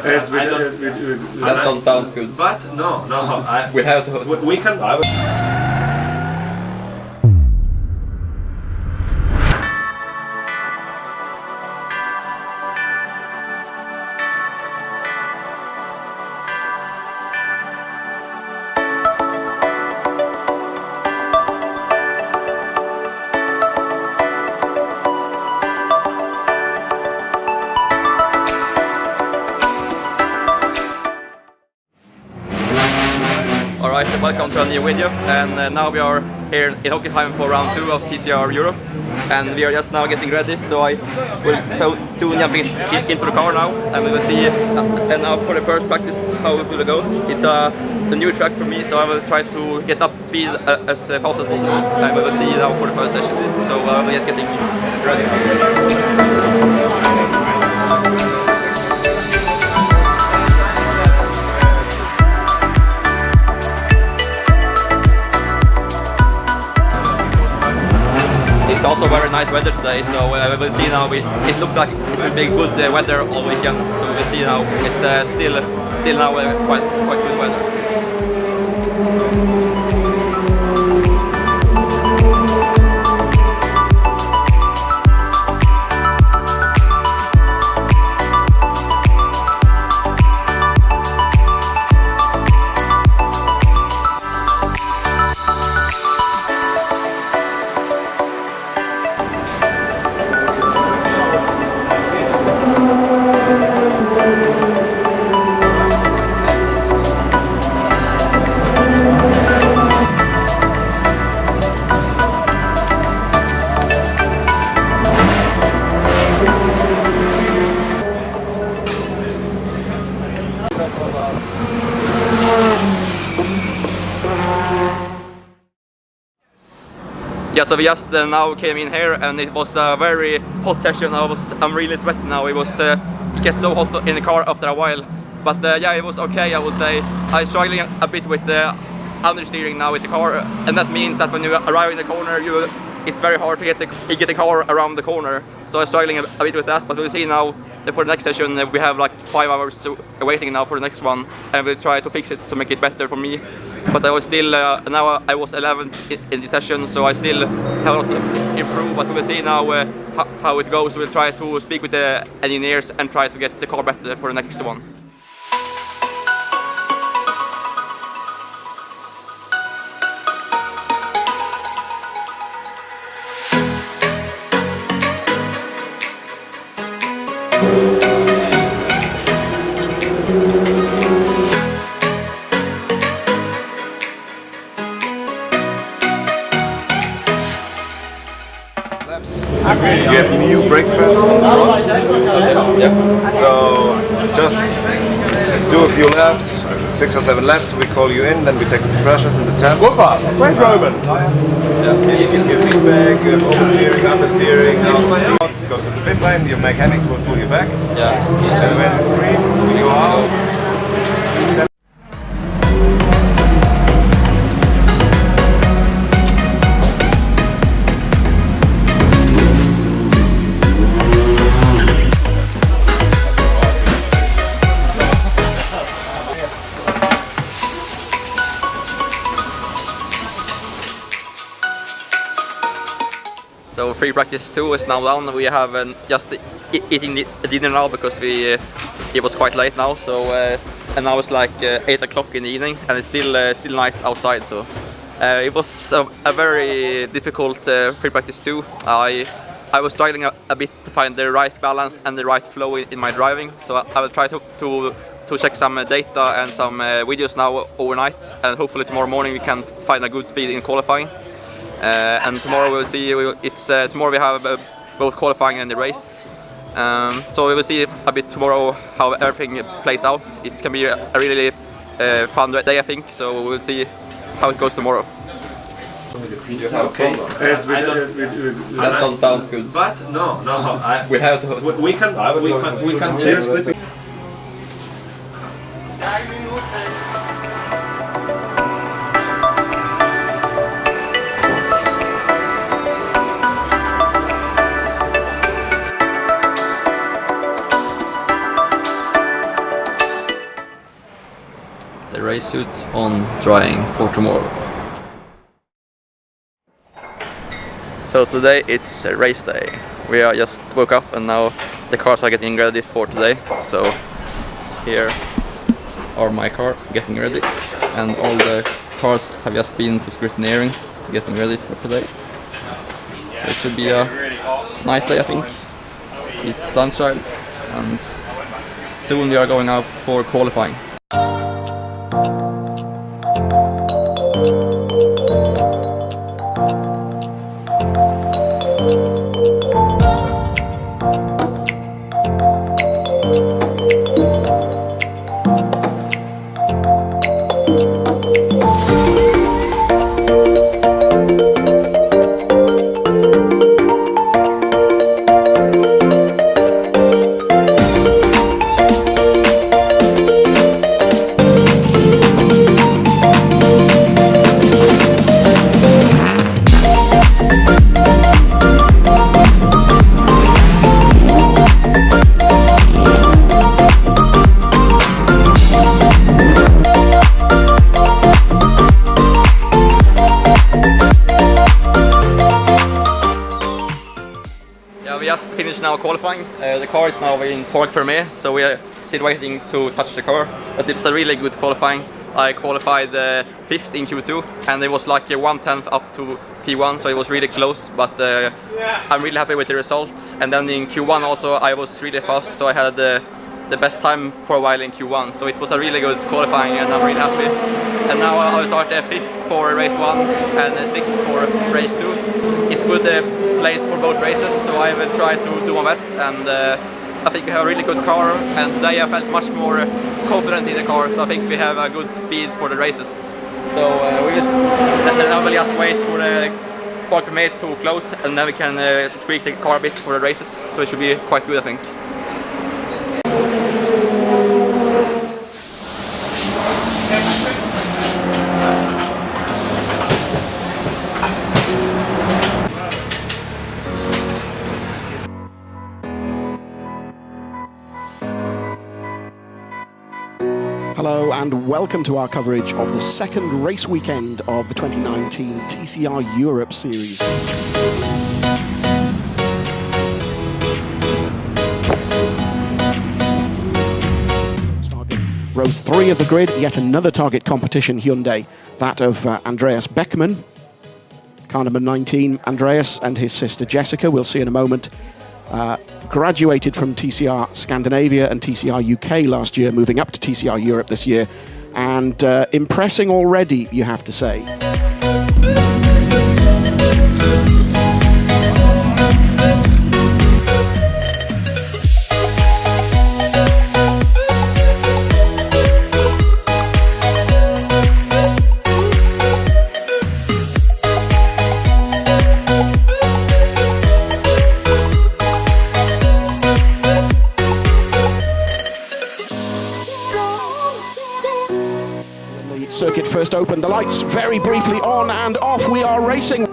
Yes, That don't sound good. But no, We have to. we can. Alright, welcome to a new video, and now we are here in Hockenheim for round 2 of TCR Europe, and we are just now getting ready, so I will soon jump into the car now, and we will see, and now for the first practice how it will go. It's a new track for me, so I will try to get up to speed as fast as possible, and we will see now for the first session, so we're just getting ready. It's also very nice weather today, so we will see now. It looks like it will be good weather all weekend, so we'll see now. It's still now quite good weather. Yeah, so we just now came in here, and it was a very hot session. I'm really sweating now. It gets so hot in the car after a while, but yeah, it was okay. I would say I'm struggling a bit with the understeering now with the car, and that means that when you arrive in the corner, it's very hard to get the car around the corner. So I'm struggling a bit with that, but we'll see now. For the next session, we have like 5 hours waiting now for the next one, and we'll try to fix it to make it better for me. But I was still, now I was 11th in the session, so I still have a lot to improve, but we will see now how it goes. We'll try to speak with the engineers and try to get the car better for the next one. So you have new brake pads on front. Yeah. So just do a few laps, 6 or 7 laps. We call you in, then we take the pressures and the temps. Where's Roman? Yeah. You give feedback, you have oversteering, understeering, go to the pit lane. Your mechanics will pull you back. Yeah. And when it's green, we go out. So free practice 2 is now done. We have just eating dinner now because it was quite late now. So and now it's like 8 o'clock in the evening, and it's still nice outside. So it was a very difficult free practice 2. I was struggling a bit to find the right balance and the right flow in my driving. So I will try to check some data and some videos now overnight, and hopefully tomorrow morning we can find a good speed in qualifying. And tomorrow we'll see. Tomorrow we have both qualifying and the race. So we will see a bit tomorrow how everything plays out. It can be a really fun day, I think. So we will see how it goes tomorrow. Okay. Yes, That don't sound good. But no, We have to. we can change the. the race suits on drying for tomorrow. So today it's a race day. We are just woke up and now the cars are getting ready for today. So here are my car getting ready, and all the cars have just been to scrutineering to getting ready for today. So it should be a nice day, I think. It's sunshine and soon we are going out for qualifying. We just finished now qualifying. The car is now in torque for me, so we are still waiting to touch the car. But it was a really good qualifying. I qualified 5th in Q2, and it was like 1/10 up to P1, so it was really close. But I'm really happy with the result. And then in Q1 also, I was really fast, so I had the best time for a while in Q1. So it was a really good qualifying, and I'm really happy. And now I'll start 5th for race 1 and 6th for race 2. It's good place for both races, so I will try to do my best, and I think we have a really good car, and today I felt much more confident in the car, so I think we have a good speed for the races. So I will just wait for the qualifying mate to close, and then we can tweak the car a bit for the races, so it should be quite good, I think. Hello and welcome to our coverage of the second race weekend of the 2019 TCR Europe Series. Row 3 of the grid, yet another target competition Hyundai, that of Andreas Bäckman. Car number 19, Andreas, and his sister Jessica, we'll see in a moment. Graduated from TCR Scandinavia and TCR UK last year, moving up to TCR Europe this year, and impressing already, you have to say. Circuit first opened, the lights very briefly on and off, we are racing.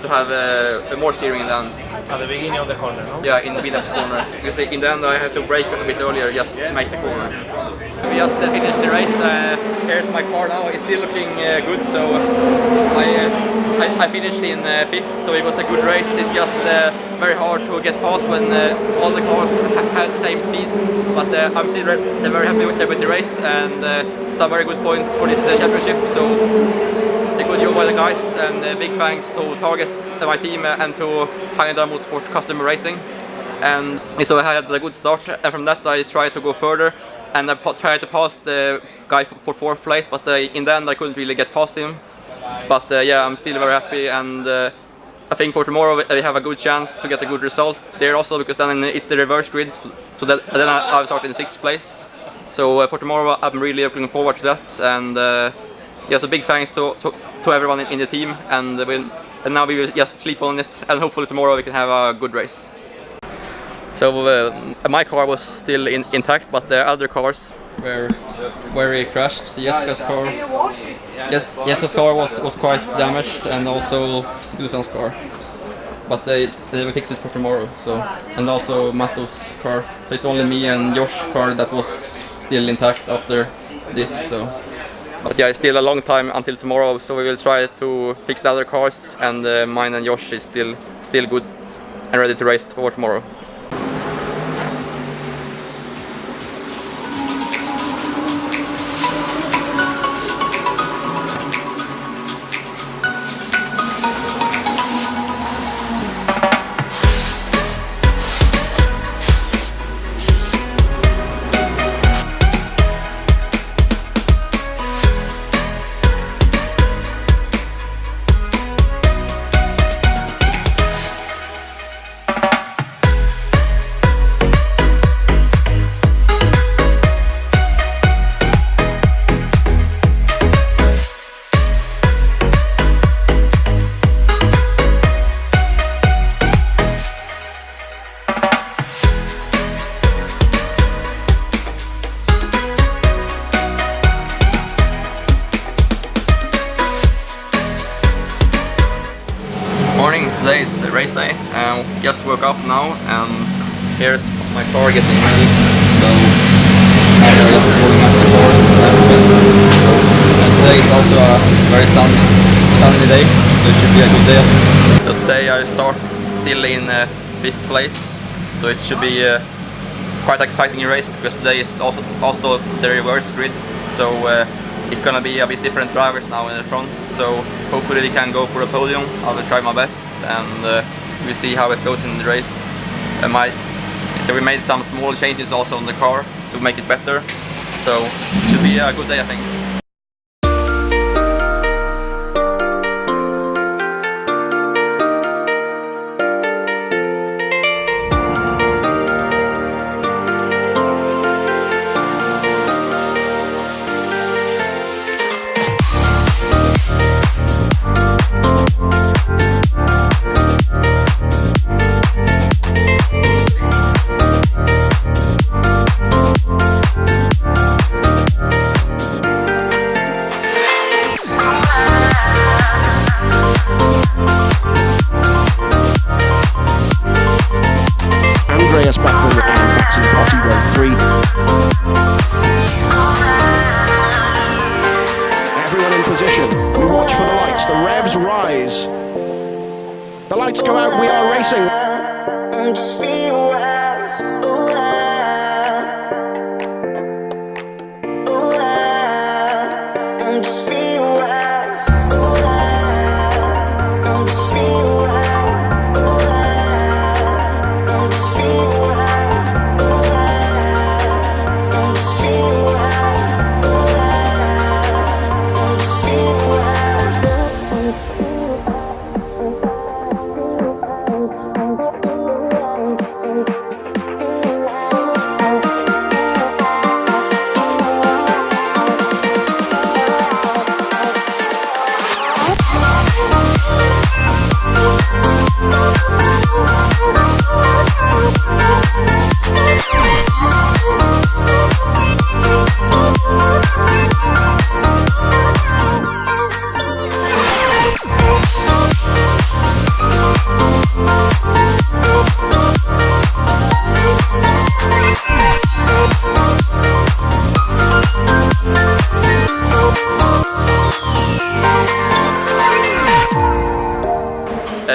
to have more steering in the end. At the beginning of the corner, no? Yeah, in the beginning of the corner. Because in the end I had to brake a bit earlier just to make the corner. We just finished the race. Here's my car now. It's still looking good. So I finished in 5th. So it was a good race. It's just very hard to get past when all the cars had the same speed. But I'm still very happy with the race and some very good points for this championship. So a good job by the guys, and big thanks to Target, my team, and to Hockenheim Motorsport Customer Racing. And so I had a good start, and from that I tried to go further, and I tried to pass the guy for 4th place, but in the end I couldn't really get past him. But yeah, I'm still very happy, and I think for tomorrow we have a good chance to get a good result there also, because then it's the reverse grid, so then I'll start in 6th place. So for tomorrow I'm really looking forward to that, and yeah, so big thanks to everyone in the team, and now we will just sleep on it, and hopefully tomorrow we can have a good race. So my car was still intact, but the other cars were very crashed. So Jessica's car was quite damaged, and also Dusan's car. But they will fix it for tomorrow. So, and also Matto's car. So it's only me and Josh's car that was still intact after this. So. But yeah, it's still a long time until tomorrow, so we will try to fix the other cars, and mine and Josh is still good and ready to race for tomorrow. Morning, today is race day. Just woke up now, and here's my car getting ready. So I'm just pulling up the course, and today is also a very sunny day, so it should be a good day. So today I start still in 5th place, so it should be quite exciting race, because today is also the reverse grid. So it's gonna be a bit different drivers now in the front, so hopefully we can go for a podium. I will try my best, and we'll see how it goes in the race. We made some small changes also on the car to make it better, so it should be a good day, I think. Andreas Bäckman and Maxi Potti row 3. Everyone in position. We watch for the lights. The revs rise. The lights go out. We are racing.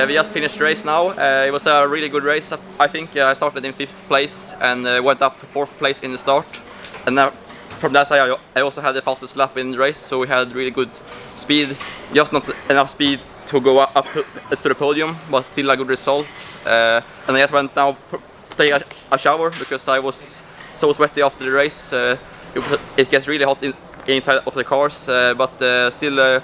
We just finished the race now. It was a really good race. I think I started in 5th place and went up to 4th place in the start. And from that I also had the fastest lap in the race, so we had really good speed. Just not enough speed to go up to the podium, but still a good result. And I just went now to take a shower because I was so sweaty after the race. It gets really hot inside of the cars, but still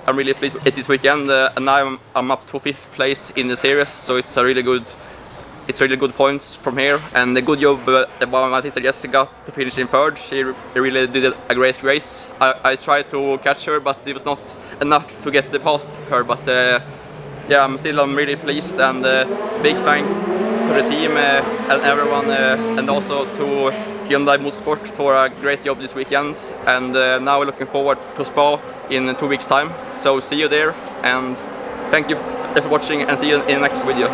I'm really pleased with this weekend. And now I'm up to 5th place in the series, so it's really good points from here. And a good job by my sister Jessica to finish in 3rd. She really did a great race. I tried to catch her, but it was not enough to get past her. But yeah, I'm really pleased, and big thanks to the team and everyone, and also to Hyundai Motorsport for a great job this weekend. And now we're looking forward to Spa in 2 weeks' time. So see you there, and thank you for watching, and see you in the next video.